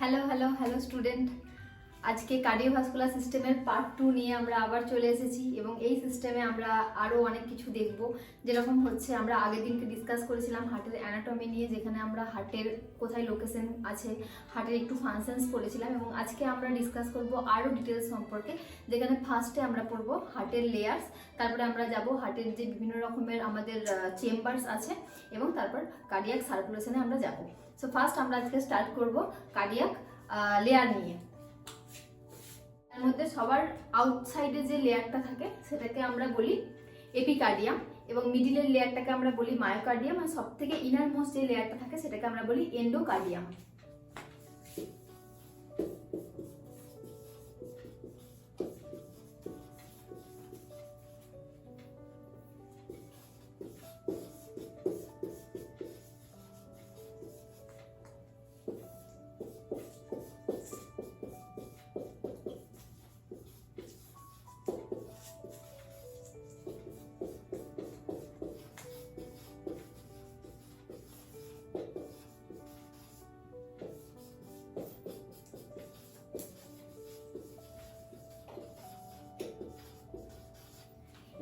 Hello hello hello student, আজকে cardiovascular সিস্টেমের part 2 নিয়ে আমরা আবার চলে এসেছি এবং এই সিস্টেমে আমরা আরও অনেক কিছু দেখব। যেরকম হচ্ছে আমরা আগের দিনকে ডিসকাস করেছিলাম হার্টের অ্যানাটমি নিয়ে, যেখানে আমরা হার্টের কোথায় লোকেশন আছে, হার্টের একটু ফাংশনস পড়েছিলাম, এবং আজকে আমরা ডিসকাস করব আরও ডিটেলস সম্পর্কে, যেখানে ফার্স্টে আমরা পড়ব হার্টের লেয়ার্স, তারপরে আমরা যাব হার্টের যে বিভিন্ন রকমের আমাদের চেম্বার্স আছে, এবং তারপর কার্ডিয়াক সার্কুলেশনে আমরা যাব। সো ফার্স্ট আমরা আজকে স্টার্ট করব কার্ডিয়াক লেয়ার নিয়ে। তার মধ্যে সবার আউটসাইডে যে লেয়ারটা থাকে সেটাকে আমরা বলি এপিকার্ডিয়াম, এবং মিডিলের লেয়ারটাকে আমরা বলি মায়োকার্ডিয়াম, আর সব থেকে ইনার মোস্ট যে লেয়ারটা থাকে সেটাকে আমরা বলি এন্ডোকার্ডিয়াম।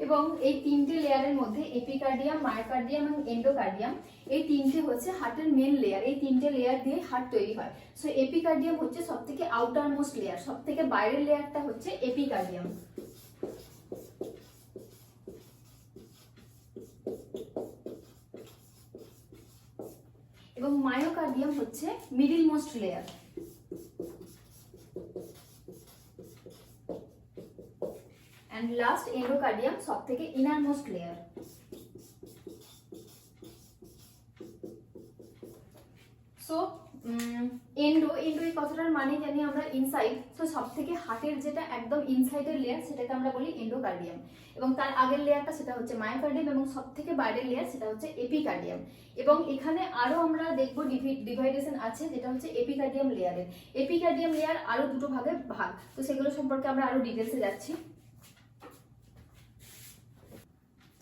এবং এই তিনটে লেয়ারের মধ্যে এপিকার্ডিয়াম, মায়োকার্ডিয়াম এবং এন্ডোকার্ডিয়াম, এই তিনটে হচ্ছে হার্টের মেন লেয়ার। এই তিনটে লেয়ার দিয়ে হার্ট তৈরি হয়। সো এপিকার্ডিয়াম হচ্ছে সবথেকে আউটার মোস্ট লেয়ার, সবথেকে বাইরের লেয়ারটা হচ্ছে এপিকার্ডিয়াম। এবং মায়োকার্ডিয়াম হচ্ছে middle most layer. and last endocardium সবথেকে innermost layer. So এন্ডো এই কথাটার মানে জানি আমরা ইনসাইড। সো সবথেকে হার্টের যেটা একদম ইনসাইডের লেয়ার সেটাকে আমরা বলি এন্ডোকার্ডিয়াম, এবং তার আগের লেয়ারটা সেটা হচ্ছে মায়োকার্ডিয়াম, এবং সবথেকে বাইরের লেয়ার সেটা হচ্ছে এপিকার্ডিয়াম। এবং এখানে আরো আমরা দেখব ডিভাইডেশন আছে, যেটা হচ্ছে এপিকার্ডিয়াম লেয়ারের। এপিকার্ডিয়াম লেয়ার আরো দুটো ভাগে ভাগ, তো সেগুলো সম্পর্কে আমরা আরো ডিটেলসে যাচ্ছি।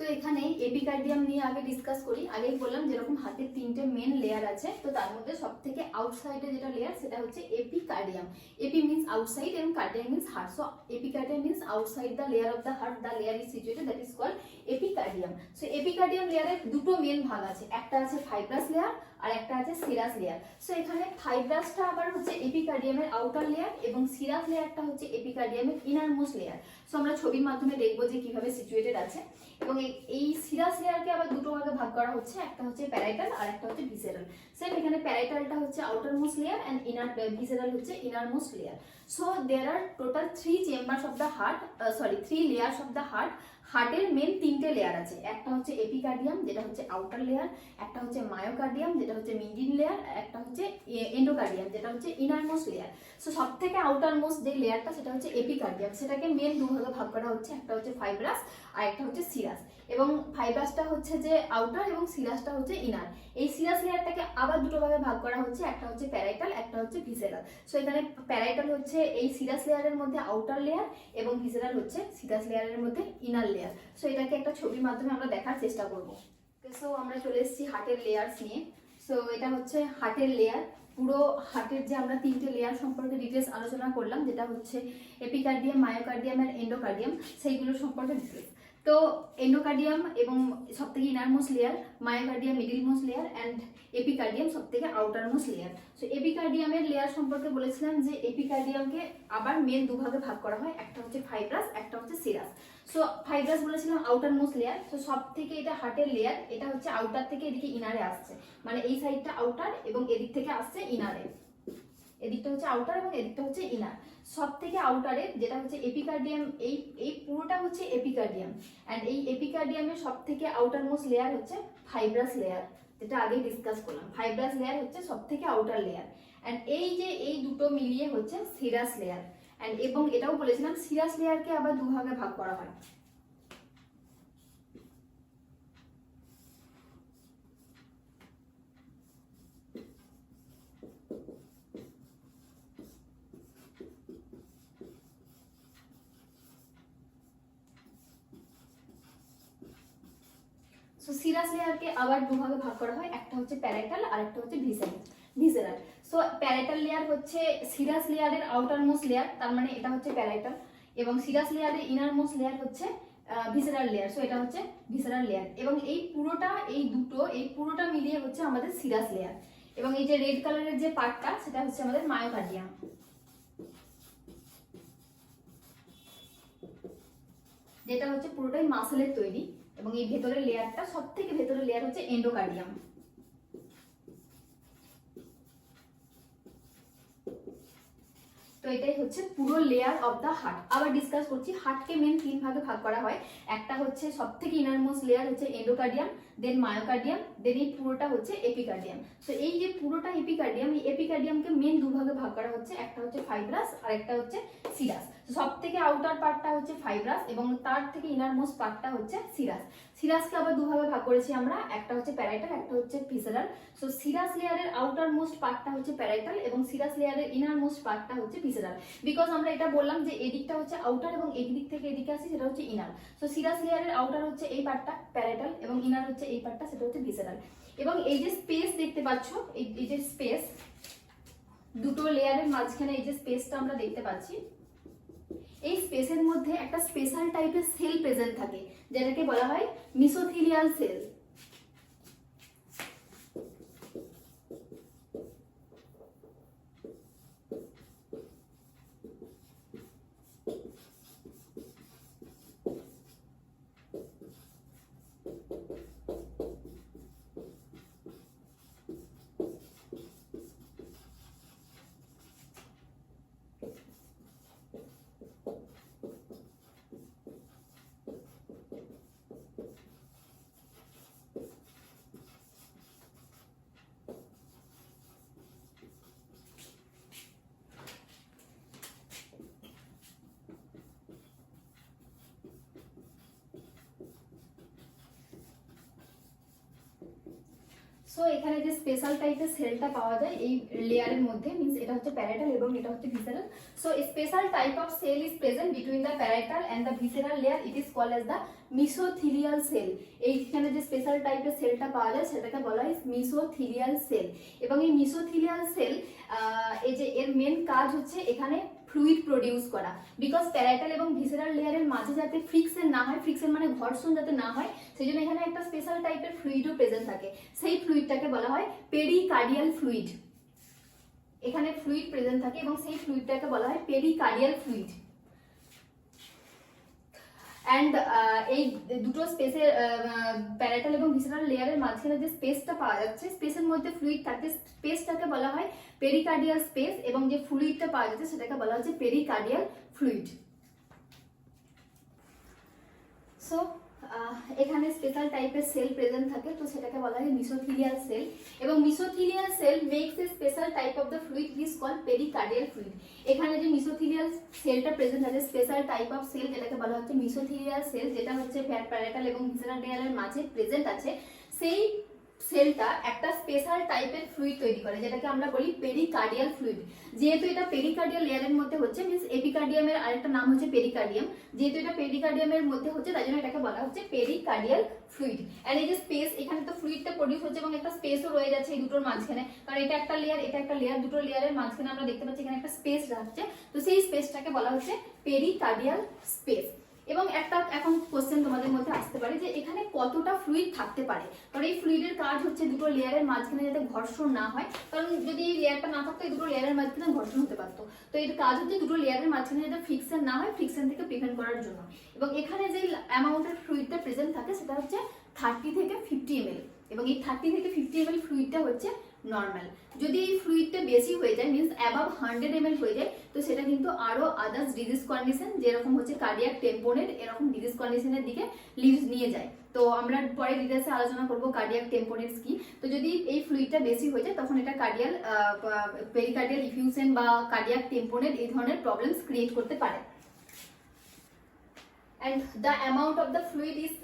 তো এখানে এপিকার্ডিয়াম নিয়ে আগে ডিসকাস করি। আগেই বললাম যেরকম হাতের তিনটে মেন লেয়ার আছে, তো তার মধ্যে সবথেকে আউটসাইডে যেটা লেয়ার সেটা হচ্ছে এপিকার্ডিয়াম। এপি মিন্স আউটসাইড এবং cardium means heart. So epicardium means outside the layer of the heart, the layer is situated, that is called epicardium. So epicardium লেয়ারের দুটো মেন ভাগ আছে, একটা আছে ফাইব্রাস লেয়ার আর একটা আছে সিরাস লেয়ার। সো এখানে ফাইব্রাসটা আবার হচ্ছে এপিকার্ডিয়ামের আউটার লেয়ার, এবং সিরাস লেয়ারটা হচ্ছে এপিকার্ডিয়ামের ইনার মোস্ট লেয়ার। সো আমরা ছবির মাধ্যমে দেখবো যে কিভাবে সিচুয়েটেড আছে। এবং এই সিরাস লেয়ারকে আবার দুটো ভাগে ভাগ করা হচ্ছে, একটা হচ্ছে প্যারাইটাল আর একটা হচ্ছে ভিসেরাল। সেম এখানে প্যারাইটালটা হচ্ছে outermost layer and visceral হচ্ছে innermost layer. So there are total 3 chambers of the heart, 3 layers of the heart. হার্টের মেন তিনটে লেয়ার আছে, একটা হচ্ছে এপিকার্ডিয়াম যেটা হচ্ছে আউটার লেয়ার, একটা হচ্ছে মায়োকার্ডিয়াম যেটা হচ্ছে মিডিল লেয়ার, একটা হচ্ছে এন্ডোকার্ডিয়াম যেটা হচ্ছে ইনার মোস্ট লেয়ার। সো সবথেকে আউটার মোস্ট যে লেয়ারটা সেটা হচ্ছে এপিকার্ডিয়াম, সেটাকে মেন দু ভাগে ভাগ করা হচ্ছে, একটা হচ্ছে ফাইব্রাস আর একটা হচ্ছে সিরাস। এবং ফাইব্রাসটা হচ্ছে যে আউটার এবং সিরাসটা হচ্ছে ইনার। এই সিরাস লেয়ারটাকে আবার দুটো ভাগে ভাগ করা হচ্ছে, একটা হচ্ছে প্যারাইটাল, একটা হচ্ছে ভিসেরাল। সো এখানে প্যারাইটাল হচ্ছে এই সিরাস লেয়ারের মধ্যে আউটার লেয়ার, এবং ভিসেরাল হচ্ছে সিরাস লেয়ারের মধ্যে ইনার লেয়ার। সো এটাকে একটা ছবির মাধ্যমে আমরা দেখার চেষ্টা করব। সো আমরা চলে এসেছি হার্টের লেয়ার্স নিয়ে। সো এটা হচ্ছে হার্টের লেয়ার। পুরো হার্টের যে আমরা তিনটে লেয়ার সম্পর্কে ডিটেলস আলোচনা করলাম, যেটা হচ্ছে এপিকার্ডিয়াম, মায়োকার্ডিয়াম আর এন্ডোকার্ডিয়াম, সেইগুলো সম্পর্কে ডিটেলস। তো এন্ডোকার্ডিয়াম এবং সবথেকে innermost layer, myocardium middle most layer and epicardium সবথেকে আউটার মোস্ট লেয়ার। সো এপিকার্ডিয়ামের লেয়ার সম্পর্কে বলেছিলাম যে এপিকার্ডিয়ামকে আবার মেন দুভাগে ভাগ করা হয়, একটা হচ্ছে ফাইব্রাস, একটা হচ্ছে সিরাস। সো ফাইব্রাস বলেছিলাম আউটার মোস্ট লেয়ার। সো সব থেকে এটা হার্টের লেয়ার, এটা হচ্ছে আউটার থেকে এদিকে ইনারে আসছে, মানে এই সাইডটা আউটার এবং এদিক থেকে আসছে ইনারে। এদিকটা হচ্ছে আউটার এবং এদিকটা হচ্ছে ইনার। সব থেকে আউটারে যেটা হচ্ছে এপিকার্ডিয়াম, এই পুরোটা হচ্ছে এপিকার্ডিয়াম, এন্ড এই এপিকার্ডিয়ামের সব থেকে আউটার মোস্ট লেয়ার হচ্ছে ফাইব্রাস লেয়ার, যেটা আগে ডিসকাস করলাম। ফাইব্রাস লেয়ার হচ্ছে সব থেকে আউটার লেয়ার, এন্ড এই যে এই দুটো মিলিয়ে হচ্ছে সিরাস লেয়ার। এন্ড এবং এটাও বলেছিলাম সিরাস লেয়ারকে আবার দুভাগে ভাগ করা হয়। সো সিরাস লেয়ারকে আবার দুভাগে ভাগ করা হয়, একটা হচ্ছে প্যারাইটাল আর একটা হচ্ছে ভিসেরাল। সো প্যারাইটাল লেয়ার হচ্ছে সিরাস লেয়ারের আউটার মোস্ট লেয়ার, তার মানে এটা হচ্ছে প্যারাইটাল, এবং সিরাস লেয়ারের ইনার মোস্ট লেয়ার হচ্ছে ভিসেরাল লেয়ার, সো এটা হচ্ছে ভিসেরাল লেয়ার। এবং এই পুরোটা, এই পুরোটা মিলিয়ে হচ্ছে আমাদের সিরাস লেয়ার। এবং এই যে রেড কালারের যে পার্টটা সেটা হচ্ছে আমাদের মায়োকার্ডিয়াম, যেটা হচ্ছে পুরোটাই মাসেলের তৈরি। এবং এই ভেতরের লেয়ারটা, সব থেকে ভেতরের লেয়ার হচ্ছে এন্ডোকার্ডিয়াম। তো এটাই হচ্ছে পুরো লেয়ার অফ দা হার্ট। আবার ডিসকাস করছি, হার্টকে মেন 3 ভাগে ভাগ করা হয়। একটা হচ্ছে সবথেকে ইনারমোস্ট লেয়ার হচ্ছে এন্ডোকার্ডিয়াম, দেন মায়োকার্ডিয়াম, দেন এই পুরোটা হচ্ছে এপিকার্ডিয়াম। সো এই যে পুরোটা এপিকার্ডিয়াম, এই এপিকার্ডিয়ামকে মেন 2 ভাগে ভাগ করা হচ্ছে, একটা হচ্ছে ফাইব্রাস আর একটা হচ্ছে সিরাস। সব থেকে আউটার পার্টটা হচ্ছে ফাইব্রাস এবং তার থেকে ইনারমোস্ট পার্টটা হচ্ছে সিরাস। সিরাসকে আবার 2 ভাগে ভাগ করেছি আমরা, একটা হচ্ছে প্যারাইটাল, একটা হচ্ছে ভিসেরাল। সো সিরাস লেয়ারের আউটার মোস্ট পার্টটা হচ্ছে প্যারাইটাল এবং সিরাস লেয়ারের ইনার মোস্ট পার্টটা হচ্ছে ভিসেরাল। বিকজ আমরা এটা বললাম যে এদিকটা হচ্ছে আউটার এবং এদিক থেকে এদিকে আসি সেটা হচ্ছে ইনার। সো সিরাস লেয়ারের আউটার হচ্ছে এই পার্টটা প্যারাইটাল এবং ইনার হচ্ছে এই পার্টটা, সেটা হচ্ছে ভিসেরাল। এবং এই যে স্পেস দেখতে পাচ্ছ, এই যে স্পেস, দুটো লেয়ারের মাঝখানে এই যে স্পেসটা আমরা দেখতে পাচ্ছি, এই স্পেসের মধ্যে একটা স্পেশাল টাইপের সেল প্রেজেন্ট থাকে, যেটাকে বলা হয় মিসোথিলিয়াল সেল। সো এখানে যে স্পেশাল টাইপের সেলটা পাওয়া যায় এই লেয়ারের মধ্যে, মিন্স এটা হচ্ছে প্যারাইটাল এবং এটা হচ্ছে visceral. So special type of cell is present between the parietal and the visceral layer, it is called as the mesothelial cell. এইখানে যে স্পেশাল টাইপের সেলটা পাওয়া যায় সেটাকে বলা হয় মিসোথিলিয়াল সেল। এবং এই মিসোথিলিয়াল সেল, এই যে এর মেন কাজ হচ্ছে এখানে ফ্লুইড প্রডিউস করা। বিকজ প্যারাইটাল এবং ভিসেরাল লেয়ারের মাঝে যাতে ফ্রিকশন না হয়, ফ্রিকশন মানে ঘর্ষণ যাতে না হয়, সেই জন্য এখানে একটা স্পেশাল টাইপের ফ্লুইডও প্রেজেন্ট থাকে। সেই ফ্লুইডটাকে বলা হয় পেরিকার্ডিয়াল ফ্লুইড। এখানে ফ্লুইড প্রেজেন্ট থাকে এবং সেই ফ্লুইডটাকে বলা হয় পেরিকার্ডিয়াল ফ্লুইড। অ্যান্ড এই দুটো স্পেসের, প্যারাইটাল এবং ভিসেরাল লেয়ারের মাঝখানে যে স্পেসটা পাওয়া যাচ্ছে, স্পেসের মধ্যে ফ্লুইড থাকে, স্পেসটাকে বলা হয় পেরিকার্ডিয়াল স্পেস এবং যে ফ্লুইডটা পাওয়া যাচ্ছে সেটাকে বলা হচ্ছে পেরিকার্ডিয়াল ফ্লুইড। সো এখানে স্পেশাল টাইপের সেল প্রেজেন্ট থাকে, তো সেটাকে বলা হয় মিসোথিলিয়াল সেল। এবং mesothelial cell makes a special type of the fluid is called pericardial fluid. এখানে যে মিসোথিলিয়াল সেলটা প্রেজেন্ট আছে, স্পেশাল টাইপ অফ সেল যেটাকে বলা হচ্ছে মিসোথিলিয়াল সেল, যেটা হচ্ছে প্যারাইটাল এবং ভিসেরাল লেয়ারের মাঝে প্রেজেন্ট আছে, সেই সেলটা একটা স্পেশাল টাইপের ফ্লুইড তৈরি করে, যেটাকে আমরা বলি পেরিকার্ডিয়াল ফ্লুইড। যেহেতু এটা পেরিকার্ডিয়াল লেয়ারের মধ্যে হচ্ছে, মিন্স এপিকার্ডিয়ামের আরেকটা নাম হচ্ছে পেরিকার্ডিয়াম, যেহেতু এটা পেরিকার্ডিয়ামের মধ্যে হচ্ছে তাই জন্য এটাকে বলা হচ্ছে পেরিকার্ডিয়াল ফ্লুইড। এন্ড এই যে স্পেস, এখানে তো ফ্লুইডটা প্রডিউস হচ্ছে এবং একটা স্পেসও রয়ে যাচ্ছে এই দুটোর মাঝখানে, কারণ এটা একটা লেয়ার, এটা একটা লেয়ার, দুটো লেয়ারের মাঝখানে আমরা দেখতে পাচ্ছি এখানে একটা স্পেস রাখছে, তো সেই স্পেসটাকে বলা হচ্ছে পেরিকার্ডিয়াল স্পেস। এবং একটা এখন কোশ্চেন তোমাদের মধ্যে আসতে পারে যে এখানে কতটা ফ্লুইড থাকতে পারে, কারণ এই ফ্লুইডের কাজ হচ্ছে দুটো লেয়ারের মাঝখানে যাতে ঘর্ষণ না হয়, কারণ যদি এই লেয়ারটা না থাকতো এই দুটো লেয়ারের মাঝখানে ঘর্ষণ হতে পারতো। তো এর কাজ হচ্ছে দুটো লেয়ারের মাঝখানে যাতে ফ্রিকশন না হয়, ফ্রিকশন থেকে প্রিভেন্ট করার জন্য। এবং এখানে যে অ্যামাউন্টের ফ্লুইডটা প্রেজেন্ট থাকে সেটা হচ্ছে 30 থেকে 50 ml, এবং এই 30 থেকে 50 ml ফ্লুইডটা হচ্ছে নর্মাল। যদি এই ফ্লুইডটা বেশি হয়ে যায়, মিন্স অ্যাবাভ 100 ml হয়ে যায়, তো সেটা কিন্তু আরো আদার্স ডিজিজ কন্ডিশন যেরকম হচ্ছে কার্ডিয়াক টেম্পোনেট, এরকম ডিজিজ কন্ডিশনের দিকে লিডস নিয়ে যায়। তো আমরা পরে ডিটেলসে আলোচনা করব কার্ডিয়াক টেম্পোনেটস কি। তো যদি এই ফ্লুইডটা বেশি হয়ে যায় তখন এটা কার্ডিয়াল পেরিকার্ডিয়াল ইফিউশন বা কার্ডিয়াক টেম্পোনেট এই ধরনের প্রবলেমস ক্রিয়েট করতে পারে। and the amount of the fluid is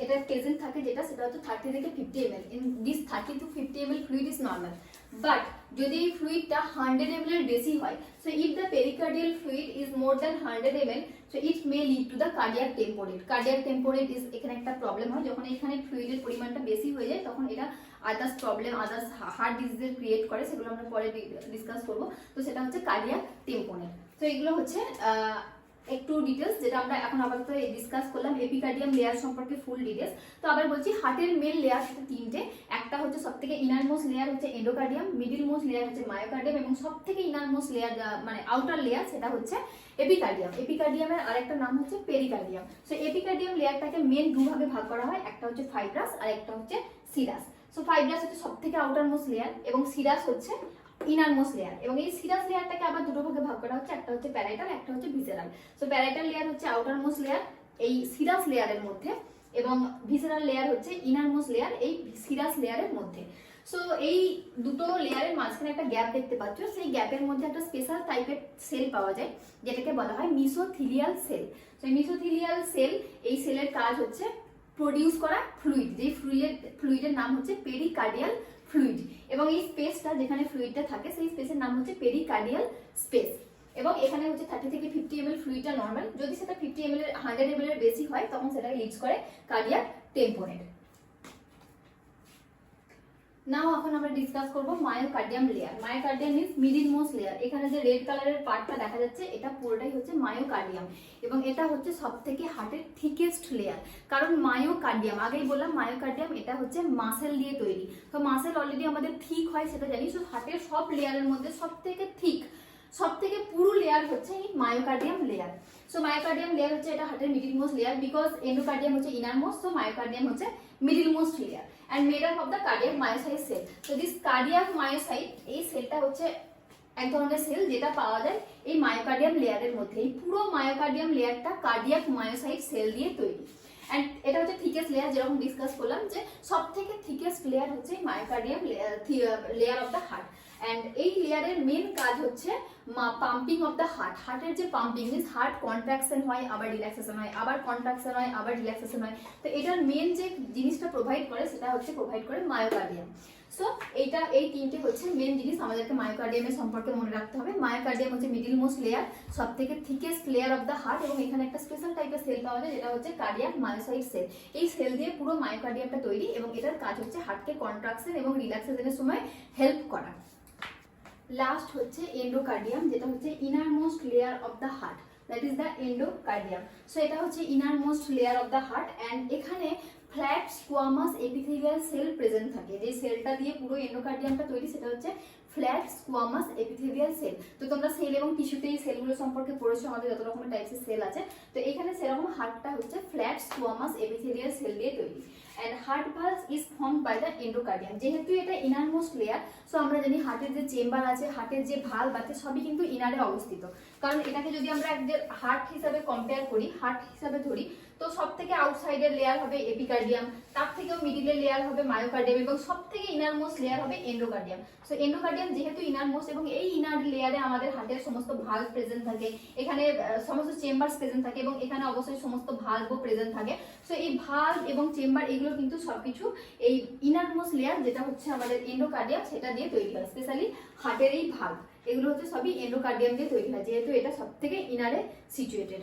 এটা প্রেজেন্ট থাকে যেটা সেটা হচ্ছে 30 থেকে 50 ml. in this 30 to 50 ml fluid is normal. But যদি এই ফ্লুইডটা 100 ml এর বেশি হয়, so if the pericardial fluid is more than 100 ml, so it may lead to the cardiac tamponade. Cardiac tamponade is এখানে একটা প্রবলেম হয়, যখন এখানে ফ্লুইডের পরিমাণটা বেশি হয়ে যায় তখন এটা আদার্স প্রবলেম, আদার্স হার্ট ডিজিজের ক্রিয়েট করে, সেগুলো আমরা পরে ডিসকাস করবো। তো সেটা হচ্ছে কার্ডিয়াক টেম্পোরেট। তো এগুলো হচ্ছে একটু ডিটেলস যেটা আমরা এখন আপাতত ডিসকাস করলাম এপিকার্ডিয়াম লেয়ার সম্পর্কে ফুল ডিটেলস। তো আবার বলছি হার্টের মেন লেয়ার হচ্ছে তিনটে, একটা হচ্ছে সবথেকে ইনার মোস্ট লেয়ার হচ্ছে এন্ডোকার্ডিয়াম, মিডিল মোস্ট লেয়ার হচ্ছে মায়োকার্ডিয়াম এবং সবথেকে ইনার মোস্ট লেয়ার মানে আউটার লেয়ার সেটা হচ্ছে এপিকার্ডিয়াম। এপিকার্ডিয়ামের আরেকটা নাম হচ্ছে পেরিকার্ডিয়াম। সো এপিকার্ডিয়াম লেয়ারটাকে মেন দুভাগে ভাগ করা হয়, একটা হচ্ছে ফাইব্রাস আর একটা হচ্ছে সিরাস। সো ফাইব্রাস হচ্ছে সবথেকে আউটার মোস্ট লেয়ার এবং সিরাস হচ্ছে ইনার মোস্ট লেয়ার, এবং এই সিরাস লেয়ারটাকে আবার দুটো ভাগে ভাগ করা হচ্ছে, একটা হচ্ছে প্যারাইটাল, একটা হচ্ছে ভিসেরাল। সো প্যারাইটাল লেয়ার হচ্ছে আউটার মোস্ট লেয়ার এই সিরাস লেয়ারের মধ্যে, এবং ভিসেরাল লেয়ার হচ্ছে ইনার মোস্ট লেয়ার এই সিরাস লেয়ারের মধ্যে। সো এই দুটো লেয়ারের মাঝখানে একটা গ্যাপ দেখতে পাচ্ছ, সেই গ্যাপের মধ্যে একটা স্পেশাল টাইপের সেল পাওয়া যায় যেটাকে বলা হয় মিসোথিলিয়াল সেল। সো মিসোথিলিয়াল সেল, এই সেলের কাজ হচ্ছে প্রডিউস করা ফ্লুইড, যে ফ্লুইডের নাম হচ্ছে পেরিকার্ডিয়াল ফ্লুইড, এবং এই স্পেসটা যেখানে ফ্লুইডটা থাকে সেই স্পেসের নাম হচ্ছে পেরিকার্ডিয়াল স্পেস। এবং এখানে হচ্ছে 30 থেকে 50 ml ফ্লুইডটা নর্মাল, যদি সেটা 50 ml এর 100 ml এর বেশি হয় তখন সেটাকে লিডস করে কার্ডিয়াক টেম্পোরেট। নাও এখন আমরা ডিসকাস করব myocardium layer. Myocardium is middle most layer. এখানে যে রেড কালারের পার্টটা দেখা যাচ্ছে এটা পুরোটাই হচ্ছে মায়োকার্ডিয়াম, এবং এটা হচ্ছে সবথেকে হার্টের থিকেস্ট লেয়ার। কারণ মায়োকার্ডিয়াম, আগেই বললাম মায়োকার্ডিয়াম এটা হচ্ছে মাসেল দিয়ে তৈরি। তো মাসেল অলরেডি আমাদের থিক হয় সেটা জানি, তো হার্টের সব লেয়ারের মধ্যে সবথেকে থিক, সবথেকে পুরো লেয়ার হচ্ছে এই myocardium layer. So myocardium layer হচ্ছে এটা হার্টের middle most layer, because endocardium হচ্ছে ইনার মোস্ট, সো মায়োকার্ডিয়াম হচ্ছে middle most layer and made up of the cardiac myocyte cell. So this cardiac myocyte, এই সেলটা হচ্ছে এক ধরনের সেল যেটা পাওয়া যায় এই মায়োকার্ডিয়াম লেয়ারের মধ্যে। এই পুরো মায়োকার্ডিয়াম লেয়ারটা কার্ডিয়াক মায়োসাইট সেল দিয়ে তৈরি, এন্ড এটা হচ্ছে থিকেস্ট লেয়ার। যেরকম ডিসকাস করলাম যে সবথেকে থিকেস্ট লেয়ার হচ্ছে myocardium layer of the heart, and এই লেয়ারের মেন কাজ হচ্ছে পাম্পিং অফ দ্য হার্ট। হার্টের যে পাম্পিং মিন্স হার্ট কন্ট্রাকশন হয় আবার রিল্যাক্সেশন হয়, আবার কন্ট্রাকশন হয় আবার রিল্যাক্সেশন হয়, তো এটার মেন যে জিনিসটা প্রোভাইড করে সেটা হচ্ছে প্রোভাইড করে মায়োকার্ডিয়াম। সো এই তিনটে হচ্ছে মেন জিনিস আমাদেরকে মায়োকার্ডিয়ামের সম্পর্কে মনে রাখতে হবে। মায়োকার্ডিয়াম হচ্ছে মিডিল মোস্ট লেয়ার, সবথেকে thickest layer of the heart, এবং এখানে একটা স্পেশাল টাইপের সেল পাওয়া যায় যেটা হচ্ছে কার্ডিয়াক মায়োসাইট সেল। এই সেল দিয়ে পুরো মায়োকার্ডিয়ামটা তৈরি, এবং এটার কাজ হচ্ছে হার্টকে কন্ট্রাকশন এবং রিল্যাক্সেশনের সময় হেল্প করা। লাস্ট হচ্ছে এন্ডোকার্ডিয়াম, যেটা হচ্ছে innermost layer of the heart, that is the endocardium. So এটা হচ্ছে innermost layer of the heart, and এখানে flat squamous epithelial cell present থাকে। যে সেলটা দিয়ে পুরো এন্ডোকার্ডিয়ামটা তৈরি সেটা হচ্ছে ফ্ল্যাট স্কোয়ামাস এপিথেলিয়াল সেল। তো তোমরা সেল এবং টিস্যুতে এই সেলগুলো সম্পর্কে পড়েছো, আমাদের যত রকমের টাইপসের সেল আছে, তো এখানে সেরকম হার্টটা হচ্ছে ফ্ল্যাট স্কোয়ামাস এপিথেলিয়াল সেল দিয়ে তৈরি। and heart valve is formed by the endocardium। যেহেতু এটা ইনার মোস্ট লেয়ার, সো আমরা জানি হার্টের যে চেম্বার আছে, হার্টের যে ভালভ আছে, সবই কিন্তু ইনারে অবস্থিত। কারণ এটাকে যদি আমরা একদের হার্ট হিসাবে কম্পেয়ার করি, হার্ট হিসাবে ধরি, তো সব থেকে আউটসাইডের লেয়ার হবে এপিকার্ডিয়াম, তার থেকেও মিডিলের লেয়ার হবে মায়োকার্ডিয়াম, এবং সব থেকে ইনার মোস্ট লেয়ার হবে এন্ডোকার্ডিয়াম। সো এন্ডোকার্ডিয়াম যেহেতু ইনার মোস্ট, এবং এই ইনার লেয়ারে আমাদের হার্টের সমস্ত ভালভ প্রেজেন্ট থাকে, এখানে সমস্ত চেম্বারস প্রেজেন্ট থাকে, এবং এখানে অবশ্যই সমস্ত ভালভও প্রেজেন্ট থাকে। সো এই ভালভ এবং চেম্বার এগুলো কিন্তু সবকিছু এই ইনার মোস্ট লেয়ার যেটা হচ্ছে আমাদের এন্ডোকার্ডিয়াম সেটা দিয়ে তৈরি হয়। স্পেশালি হার্টের এই ভালভ এগুলো হচ্ছে সবই এন্ডোকার্ডিয়াম দিয়ে তৈরি হয়, যেহেতু এটা সব থেকে ইনারে সিচুয়েটেড।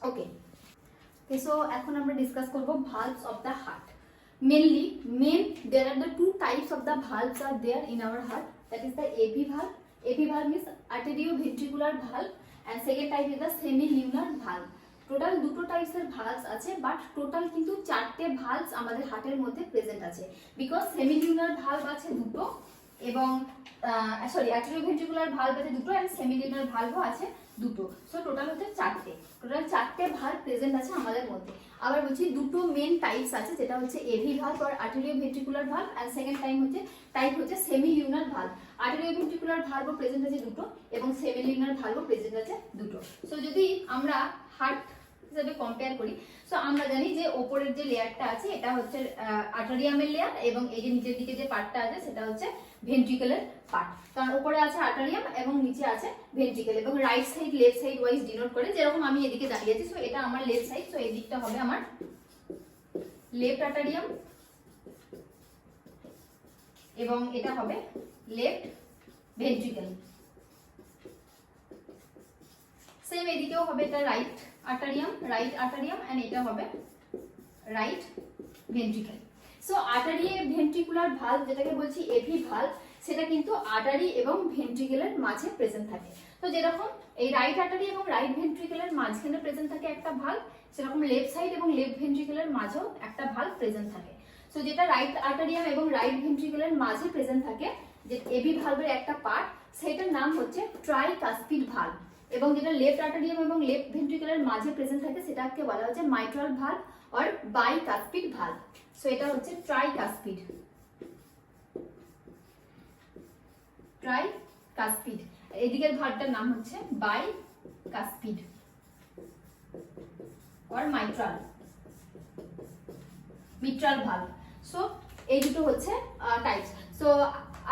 ওকে, সো এখন আমরা ডিসকাস করব ভালভস of the heart. There are the two types of the valves are there in our heart, that is the AP valve. AP valve means arterioventricular valve, and second type is the semilunar valve. Total দুটো টাইপসের ভালভস আছে, but total কিন্তু চারটে ভালভস আমাদের হার্টের মধ্যে present আছে, because সেমিলিউনার valve আছে দুটো, এবং আর্টেরিওভেন্ট্রিকুলার ভালভ আছে দুটো, এন্ড সেমিলিউনার ভালভও আছে দুটো। সো টোটাল হচ্ছে চারটে ভালভ প্রেজেন্ট আছে আমাদের মধ্যে। আবার বলছি দুটো মেন টাইপস আছে, যেটা হচ্ছে এভি ভালভ আর atrioventricular valve, and second type হচ্ছে সেমিলিউনার ভালভ। আর্টেরিওভেন্ট্রিকুলার ভালভও প্রেজেন্ট আছে দুটো, এবং সেমিলিউনার ভালভও প্রেজেন্ট আছে দুটো। সো যদি আমরা হার্ট হিসেবে কম্পেয়ার করি, সো আমরা জানি যে ওপরের যে লেয়ারটা আছে এটা হচ্ছে আর্টারিয়ামের লেয়ার, এবং এই যে নিচের দিকে যে পার্টটা আছে সেটা হচ্ছে ভেন্ট্রিকেলের পার্ট। কারণ উপরে আছে আর্টারিয়াম এবং নিচে আছে ভেন্ট্রিকেল, এবং right side left side wise denote করে। যেরকম আমি এদিকে দাঁড়িয়ে আছি, সো এটা আমার লেফট সাইড, সো এই দিকটা হবে আমার লেফট আর্টারিয়াম, এবং এটা হবে লেফট ভেন্ট্রিকেল। সেম এদিকেও হবে এটা রাইট আর্টারিয়াম এন্ড এটা হবে right ventricle. So artery ventricular valve যেটাকে বলছি এভি ভালভ, সেটা কিন্তু আর্টারি এবং ভেন্ট্রিকেলের মাঝে প্রেজেন্ট থাকে। তো যেরকম এই রাইট আর্টারি এবং রাইট ভেন্ট্রিকেলের মাঝখানে প্রেজেন্ট থাকে একটা ভালভ, সেরকম লেফট সাইড এবং লেফট ভেন্ট্রিকেলের মাঝেও একটা ভালভ প্রেজেন্ট থাকে। সো যেটা রাইট আর্টারিয়াম এবং রাইট ভেন্ট্রিকেলের মাঝে প্রেজেন্ট থাকে, যে এবি ভালভের একটা পার্ট, সেটার নাম হচ্ছে ট্রাইকাসপিড ভালভ। এবং যেটা লেফট আর্টারিয়াম এবং লেফট ভেন্ট্রিকেলের মাঝে প্রেজেন্ট থাকে সেটাকে বলা হচ্ছে mitral valve or bicuspid valve. So এটা হচ্ছে ট্রাইকাসপিড। এদিকের ভালভটার নাম হচ্ছে bicuspid or mitral valve. So এই দুটো হচ্ছে টাইপস। সো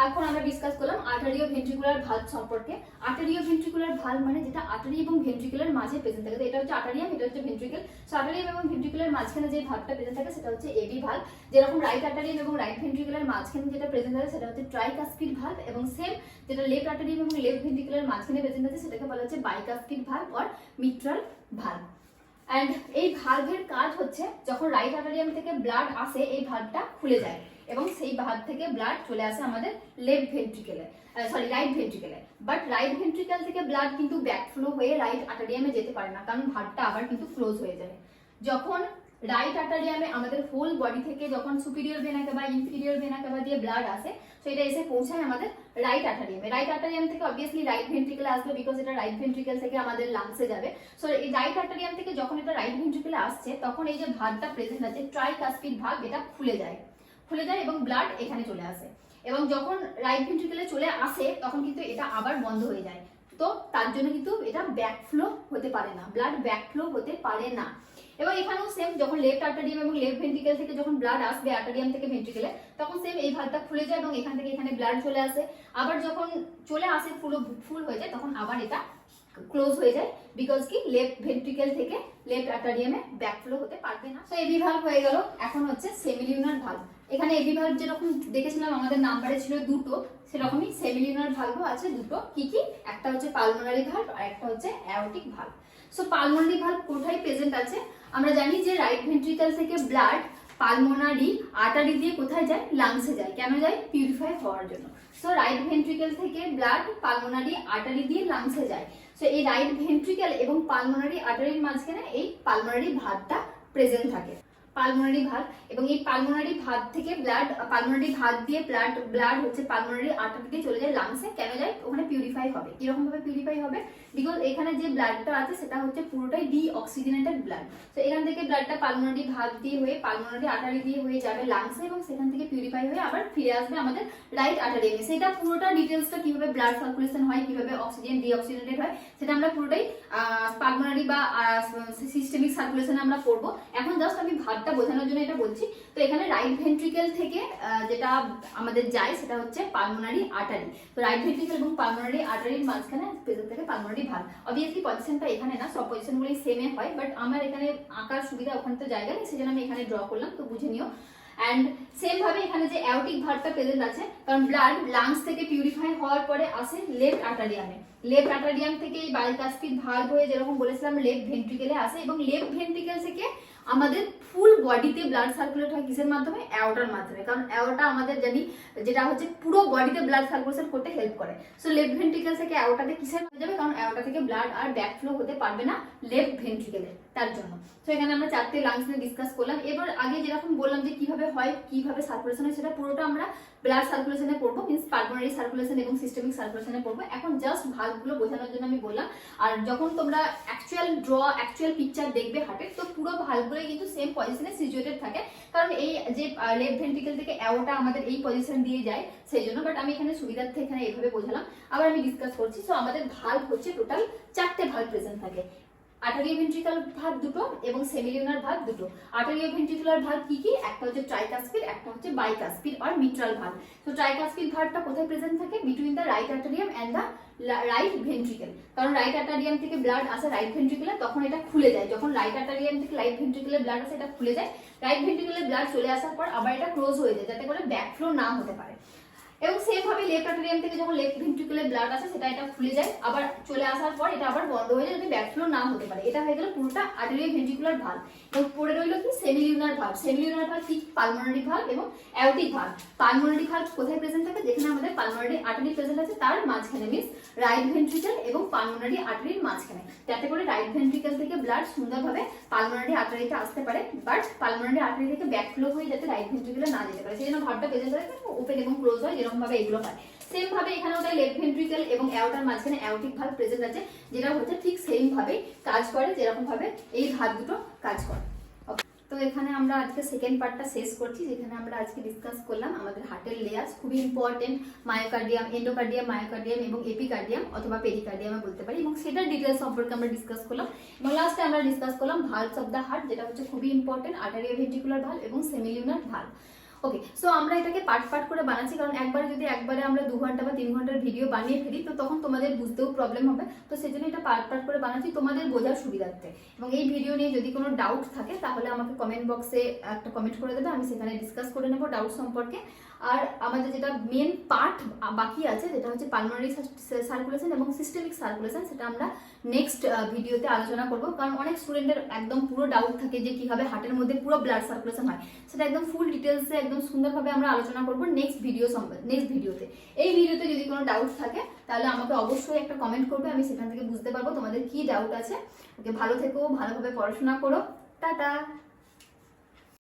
এখন আমরা ডিসকাস করলাম আর্টারিও ভেন্ট্রিকুলার ভালভ সম্পর্কে। আর্টারিও ভেন্ট্রিকুলার ভালভ মানে যেটা আর্টারি এবং ভেন্ট্রিকুলার মাঝে প্রেজেন্ট থাকে। এটা হচ্ছে আর্টারিয়াম, এটা হচ্ছে ভেন্ট্রিকেল। সো আর্টারিয়াম এবং ভেন্ট্রিকুলার মাঝখানে যে ভালভটা প্রেজেন্ট থাকে সেটা হচ্ছে এবি ভালভ। যেরকম রাইট আর্টারিয়াম এবং রাইট ভেন্ট্রিকুলার মাঝখানে যেটা প্রেজেন্ট থাকে সেটা হচ্ছে ট্রাইকাসপিড ভালভ। এবং সেম যেটা লেফট আর্টারিয়াম এবং লেফট ভেন্ট্রিকুলার মাঝখানে প্রেজেন্ট আছে সেটাকে বলা হচ্ছে bicuspid valve or mitral valve. And এই ভালভের কাজ হচ্ছে যখন রাইট আর্টারিয়াম থেকে ব্লাড আসে এই ভালভটা খুলে যায় এবং সেই ভালভ থেকে ব্লাড চলে আসে আমাদের লেফট ভেন্ট্রিকেলে, রাইট ভেন্ট্রিকেলে। বাট রাইট ভেন্ট্রিকেল থেকে ব্লাড কিন্তু ব্যাকফ্লো হয়ে রাইট আর্টারিয়ামে যেতে পারে না, কারণ ভালভটা আবার কিন্তু ক্লোজ হয়ে যায়। যখন রাইট আর্টারিয়ামে আমাদের হোল বডি থেকে যখন সুপিরিয়র ভেনা কেভা ইনফিরিয়র ভেনা কেভা দিয়ে ব্লাড আসে, তো এটা এসে পৌঁছায় আমাদের রাইট আর্টারিয়ামে। রাইট আর্টারিয়াম থেকে অবভিয়াসলি রাইট ভেন্ট্রিকেলে আসবে, বিকজ এটা রাইট ভেন্ট্রিকেল থেকে আমাদের লাংসে যাবে। সো এই রাইট আর্টারিয়াম থেকে যখন এটা রাইট ভেন্ট্রিকেলে আসছে তখন এই যে ভালভটা প্রেজেন্ট আছে ট্রাইকাসপিড ভালভ, এটা খুলে যায় এবং ব্লাড এখানে চলে আসে। এবং যখন রাইট ভেন্ট্রিকেলে চলে আসে তখন কিন্তু এটা আবার বন্ধ হয়ে যায়। তো তার জন্য কিন্তু এটা ব্যাকফ্লো হতে পারে না, ব্লাড ব্যাকফ্লো হতে পারে না। এবং এখানেও সেম, যখন লেফট আর্টারিয়াম এবং লেফট ভেন্ট্রিকেল থেকে যখন ব্লাড আসবে আর্টারিয়াম থেকে ভেন্ট্রিকেলে, তখন সেম এই ভালভটা খুলে যায় এবং এখান থেকে এখানে ব্লাড চলে আসে। আবার যখন চলে আসে ফুল হয়ে যায় তখন আবার এটা ক্লোজ হয়ে যায়, বিকজ কি লেফট ভেন্ট্রিকেল থেকে লেফট আর্টারিয়ামে ব্যাকফ্লো হতে পারবে না। সো এবি ভালভ হয়ে গেল। এখন হচ্ছে সেমিলিউনার ভালভ। এখানে এবি ভালভ যেরকম দেখেছিলাম আমাদের নাম্বারে ছিল দুটো, সেরকমই সেমিলিউনার ভালভও আছে দুটো। কি কি? একটা হচ্ছে পালমোনারি ভালভ আর একটা হচ্ছে aortic valve. So pulmonary valve কোথায় প্রেজেন্ট আছে? আমরা জানি যে রাইট ভেন্ট্রিকেল থেকে ব্লাড পালমোনারি আর্টারি দিয়ে কোথায় যায়? লাংসে যায়। কেন যায়? পিউরিফাই হওয়ার জন্য। সো রাইট ভেন্ট্রিকেল থেকে ব্লাড পালমোনারি আর্টারি দিয়ে লাংসে যায়। সো এই রাইট ভেন্ট্রিকেল এবং পালমোনারি আর্টারির মাঝখানে এই পালমোনারি ভালভটা প্রেজেন্ট থাকে। পালমোনারি ভালভ, এবং এই পালমোনারি ভালভ থেকে পালমোনারি ভালভ দিয়ে ব্লাড হচ্ছে পালমোনারি আর্টারি দিয়ে চলে যায় লাংসে। কেন যায়? ওখানে পিউরিফাই হবে। কিরকম ভাবে পিউরিফাই হবে? বিকজ এখানে যে ব্লাডটা আছে সেটা হচ্ছে পুরোটাই ডিঅক্সিজেনেটেড ব্লাড। তো এখান থেকে ব্লাডটা পালমোনারি ভালভ দিয়ে হয়ে পালমোনারি আর্টারি দিয়ে হয়ে যাবে লাংসে এবং সেখান থেকে পিউরিফাই হয়ে আবার ফিরে আসবে আমাদের রাইট আর্টারিয়ামে। সেটা পুরোটা ডিটেলসটা কিভাবে ব্লাড সার্কুলেশন হয়, কিভাবে অক্সিজেন ডিঅক্সিজেনেটেড হয়, সেটা আমরা পুরোটাই পালমোনারি বা সিস্টেমিক সার্কুলেশনে আমরা পড়বো। এখন জাস্ট আমি ভালভটা বোঝানোর জন্য এটা বলছি। তো এখানে রাইট ভেন্ট্রিকেল থেকে যেটা আমাদের যায় সেটা হচ্ছে পালমোনারি আর্টারি। তো রাইট ভেন্ট্রিকেল এবং পালমোনারি আর্টারির মাঝখানে প্রেজেন্ট থাকে পালমোনারি ভালভ। অবভিয়াসলি পজিশনটা এখানে না, সব পজিশনগুলোই সেমে হয়, বাট আমার এখানে আঁকার সুবিধা ওখানে তো জায়গা নেই, সেজন্য আমি এখানে ড্র করলাম, তো বুঝে নিও। এন্ড সেম ভাবে এখানে যে অ্যাওর্টিক ভালভটা প্রেজেন্ট আছে, কারণ ব্লাড লাংস থেকে পিউরিফাই হওয়ার পরে আসে লেফট আর্টারিয়ামে। লেফট আর্টারিয়াম থেকে এই বাইকাসপিড ভালভ হয়ে যেরকম বলেছিলাম লেফট ভেন্ট্রিকেলে আসে, এবং লেফট ভেন্ট্রিকেল থেকে আমাদের ফুল বডিতে ব্লাড সার্কুলেট হয় কিসের মাধ্যমে? অ্যাওর্টার মাধ্যমে। কারণ অ্যাওর্টা আমাদের জানি যেটা হচ্ছে পুরো বডিতে ব্লাড সার্কুলেশন করতে হেল্প করে। সো লেফট ভেন্ট্রিকেল থেকে অ্যাওর্টাতে কিসের হয়ে যাবে? কারণ অ্যাওর্টা থেকে ব্লাড আর ব্যাকফ্লো হতে পারবে না লেফট ভেন্ট্রিকেলে, তার জন্য। তো এখানে আমরা চারটে লাংস নিয়ে ডিসকাস করলাম। এবার আগে যেরকম বললাম যে কিভাবে হয়, কিভাবে সার্কুলেশন হয়, সেটা পুরোটা আমরা ব্লাড সার্কুলেশনে পড়বো, মিন্স পালমোনারি সার্কুলেশন এবং সিস্টেমিক সার্কুলেশনে পড়বো। এখন জাস্ট ভালভগুলো বোঝানোর জন্য আমি বললাম। আর যখন তোমরা অ্যাকচুয়াল পিকচার দেখবে হার্টের, তো পুরো ভালভগুলোই কিন্তু সেম পজিশনে সিচুয়েটেড থাকে, কারণ এই যে লেফট ভেন্ট্রিকেল থেকে অ্যাওর্টা আমাদের এই পজিশন দিয়ে যায় সেই জন্য। বাট আমি এখানে সুবিধার্থে এখানে এইভাবে বোঝালাম। আবার আমি ডিসকাস করছি। সো আমাদের ভালভ হচ্ছে টোটাল চারটে ভালভ প্রেজেন্ট থাকে। আর্টারিও ভেন্ট্রিকুলার ভালভ দুটো এবং সেমিলিউনার ভালভ দুটো। আর্টারিও ভেন্ট্রিকুলার ভালভ কি কি? একটা হচ্ছে ট্রাইকাসপিড, একটা হচ্ছে বাইকাসপিড আর মিট্রাল ভালভ। তো ট্রাইকাসপিড ভালভটা কোথায় প্রেজেন্ট থাকে? Between the right atrium and the right ventricle. কারণ রাইট আর্টারিয়াম থেকে ব্লাড আসে রাইট ভেন্ট্রিকেলে, তখন এটা খুলে যায়। যখন রাইট আর্টারিয়াম থেকে রাইট ভেন্ট্রিকেলে ব্লাড আসে এটা খুলে যায়। রাইট ভেন্ট্রিকেলে ব্লাড চলে আসার পর আবার এটা ক্লোজ হয়ে যায়, যাতে করে ব্যাকফ্লো না হতে পারে। এবং সেম ভাবে লেফট আর্টেরিয়াম থেকে যখন লেফট ভেন্ট্রিকুলার ব্লাড আসে সেটা এটা খুলে যায়, আবার চলে আসার পর এটা আবার বন্ধ হয়ে যায় যদি ব্যাকফ্লো না হতে পারে। এটা হয়ে গেল পুরোটা আর্টেরিয়াল ভেন্ট্রিকুলার ভালভ। এবং পড়ে রইল কি সেমিলিউনার ভালভ। সেমিলিউনার ভালভ কি পালমোনারি ভালভ এবং অ্যাওর্টিক ভালভ। পালমোনারি ভালভ কোথায় প্রেজেন্ট থাকে, যেখানে আমাদের পালমোনারি আর্টারি প্রেজেন্ট আছে তার মাঝখানে, মিন্স রাইট ভেন্ট্রিকল এবং পালমোনারি আর্টারির মাঝখানে, যাতে করে রাইট ভেন্ট্রিকল থেকে ব্লাড সুন্দরভাবে পালমোনারি আর্টারিতে আসতে পারে, বাট পালমোনারি আর্টারি থেকে ব্যাকফ্লো হয়ে যাতে রাইট ভেন্ট্রিকলে না যেতে পারে, সেই জন্য ভালভটা প্রেজেন্ট থাকে ওপেন এবং ক্লোজ হয়, যেরকম ভাবে এগুলো হয়। সেম ভাবে এখানেও তাই লেফট ভেন্ট্রিকল এবং অ্যাওর্টার মাঝখানে অ্যাওর্টিক ভালভ প্রেজেন্ট আছে, যেটা হচ্ছে ঠিক সেম ভাবে কাজ করে যেরকম ভাবে এই ভালভ দুটো কাজ করে। তো এখানে আমরা আজকে সেকেন্ড পার্টটা শেষ করছি, যেখানে আমরা আজকে ডিসকাস করলাম আমাদের হার্টের লেয়ার্স, খুবই ইম্পর্টেন্ট, মায়োকার্ডিয়াম, এন্ডোকার্ডিয়াম, মায়োকার্ডিয়াম এবং এপিকার্ডিয়াম অথবা পেরিকার্ডিয়াম বলতে পারি, এবং সেটার ডিটেলস সম্পর্কে আমরা ডিসকাস করলাম। এবং লাস্টে আমরা ডিসকাস করলাম ভালভস অফ দ্য হার্ট, যেটা হচ্ছে খুবই ইম্পর্টেন্ট, আর্টারিয়াল ভেন্ট্রিকুলার ভালভ এবং সেমিলিউনার ভালভ। ওকে, সো আমরা এটাকে পার্ট পার্ট করে বানাচ্ছি, কারণ একবারে আমরা 2 ঘন্টা বা 3 ঘন্টার ভিডিও বানিয়ে ফেলি তো তখন তোমাদের বুঝতেও প্রবলেম হবে, তো সেজন্য এটা পার্ট পার্ট করে বানাচ্ছি তোমাদের বোঝার সুবিধার্থে। এবং এই ভিডিও নিয়ে যদি কোনো ডাউট থাকে তাহলে আমাকে কমেন্ট বক্সে একটা কমেন্ট করে দেবে, আমি সেখানে ডিসকাস করে নেব ডাউট সম্পর্কে। আর আমাদের যেটা মেন পার্ট বাকি আছে, যেটা হচ্ছে পালমোনারি সার্কুলেশন এবং সিস্টেমিক সার্কুলেশন, সেটা আমরা নেক্সট ভিডিওতে আলোচনা করব, কারণ অনেক স্টুডেন্টের একদম পুরো ডাউট থাকে যে কিভাবে হার্টের মধ্যে পুরো ব্লাড সার্কুলেশন হয়, সেটা একদম ফুল ডিটেলসে একদম সুন্দরভাবে আমরা আলোচনা করব নেক্সট ভিডিওতে। এই ভিডিওতে যদি কোনো ডাউট থাকে তাহলে আমাকে অবশ্যই একটা কমেন্ট করবে, আমি সেখান থেকে বুঝতে পারবো তোমাদের কি ডাউট আছে। ওকে, ভালো থেকো, ভালোভাবে পড়াশোনা করো, টাটা।